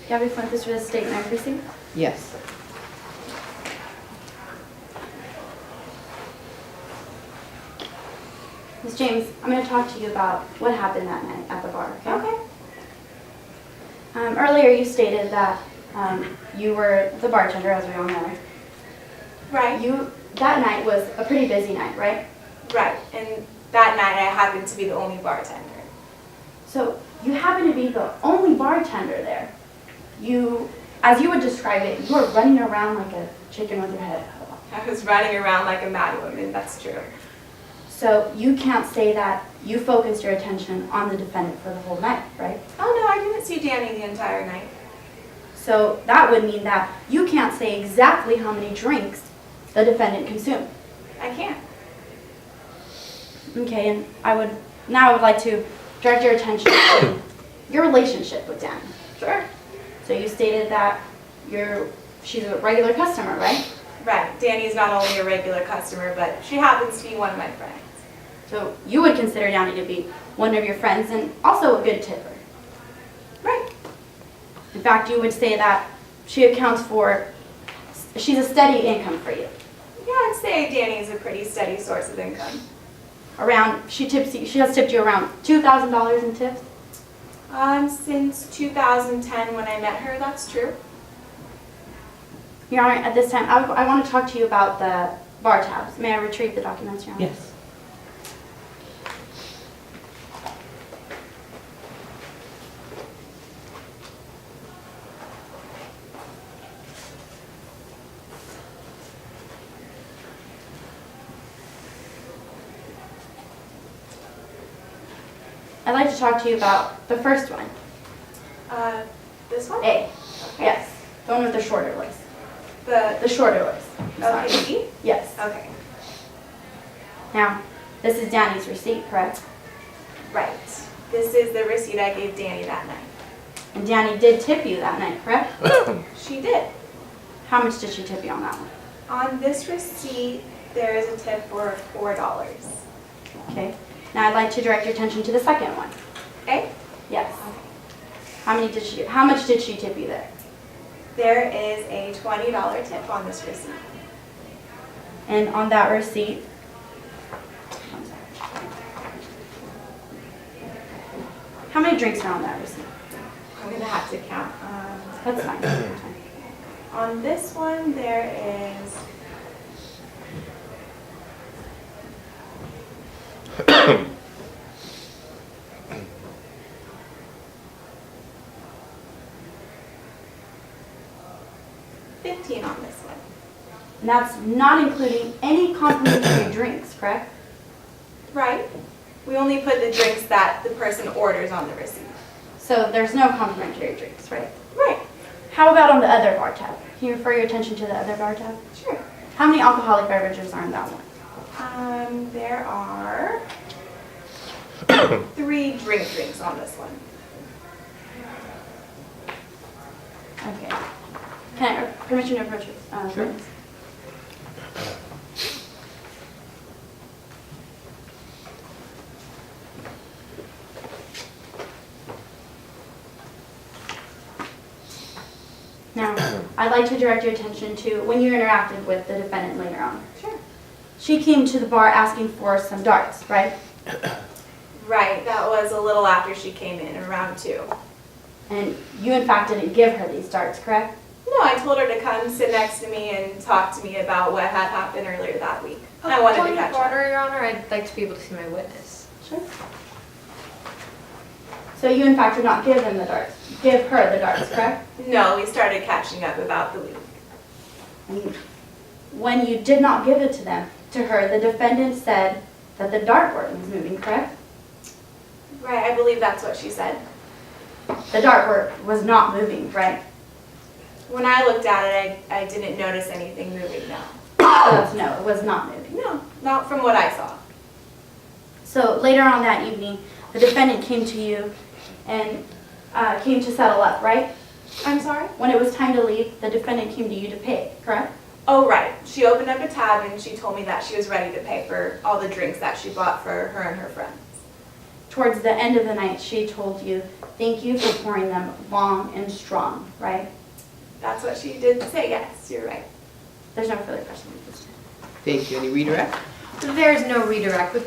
Gaby Fuentes for the state night precinct. Yes. Ms. James, I'm going to talk to you about what happened that night at the bar, okay? Okay. Earlier you stated that you were the bartender, as we all know. Right. That night was a pretty busy night, right? Right. And that night I happened to be the only bartender. So you happen to be the only bartender there. As you would describe it, you were running around like a chicken with your head cut off. I was running around like a mad woman, that's true. So you can't say that you focused your attention on the defendant for the whole night, right? Oh no, I didn't see Danny the entire night. So that would mean that you can't say exactly how many drinks the defendant consumed. I can't. Okay, and I would like to direct your attention to your relationship with Danny. Sure. So you stated that she's a regular customer, right? Right. Danny's not only a regular customer, but she happens to be one of my friends. So you would consider Danny to be one of your friends and also a good tipper. Right. In fact, you would say that she's a steady income for you. Yeah, I'd say Danny's a pretty steady source of income. She has tipped you around $2,000 in tips? Since 2010 when I met her, that's true. Your Honor, at this time, I want to talk to you about the bar tabs. May I retrieve the documents, Your Honor? Yes. I'd like to talk to you about the first one. This one? A. Okay. Yes. The one with the shorter list. The The shorter list. I'm sorry. okay, B? Yes. Okay. Now, this is Danny's receipt, correct? Right. This is the receipt I gave Danny that night. And Danny did tip you that night, correct? She did. How much did she tip you on that one? On this receipt, there is a tip for $4. Okay. Now I'd like to direct your attention to the second one. Okay? Yes. How much did she tip you there? There is a $20 tip on this receipt. And on that receipt, how many drinks are on that receipt? I'm going to have to count. That's fine. On this one, there is $15 on this one. And that's not including any complimentary drinks, correct? Right? We only put the drinks that the person orders on the receipt. So there's no complimentary drinks, right? Right. How about on the other bar tab? Can you refer your attention to the other bar tab? Sure. How many alcoholic beverages are in that one? There are 3 drinks on this one. Okay. Can I permission to approach it? Sure. Witness? Now, I'd like to direct your attention to when you interacted with the defendant later on. Sure. She came to the bar asking for some darts, right? Right, that was a little after she came in, around 2. And you, in fact, didn't give her these darts, correct? No, I told her to come sit next to me and talk to me about what had happened earlier that week. I wanted to Point of catch up. order, Your Honor. I'd like to be able to see my witness. Sure. So you, in fact, did not give her the darts, correct? No, we started catching up about the week. And when you did not give it to her, the defendant said that the dartboard was moving, correct? Right, I believe that's what she said. The dartboard was not moving, right? When I looked at it, I didn't notice anything moving, no. No, it was not moving. No, not from what I saw. So later on that evening, the defendant came to you and came to settle up, right? I'm sorry? When it was time to leave, the defendant came to you to pay, correct? Oh, right. She opened up a tab and she told me that she was ready to pay for all the drinks that she bought for her and her friends. towards the end of the night, she told you, thank you for pouring them long and strong, right? That's what she did say, yes, you're right. There's no further questions. Thank you. Any redirect? There's no redirect. With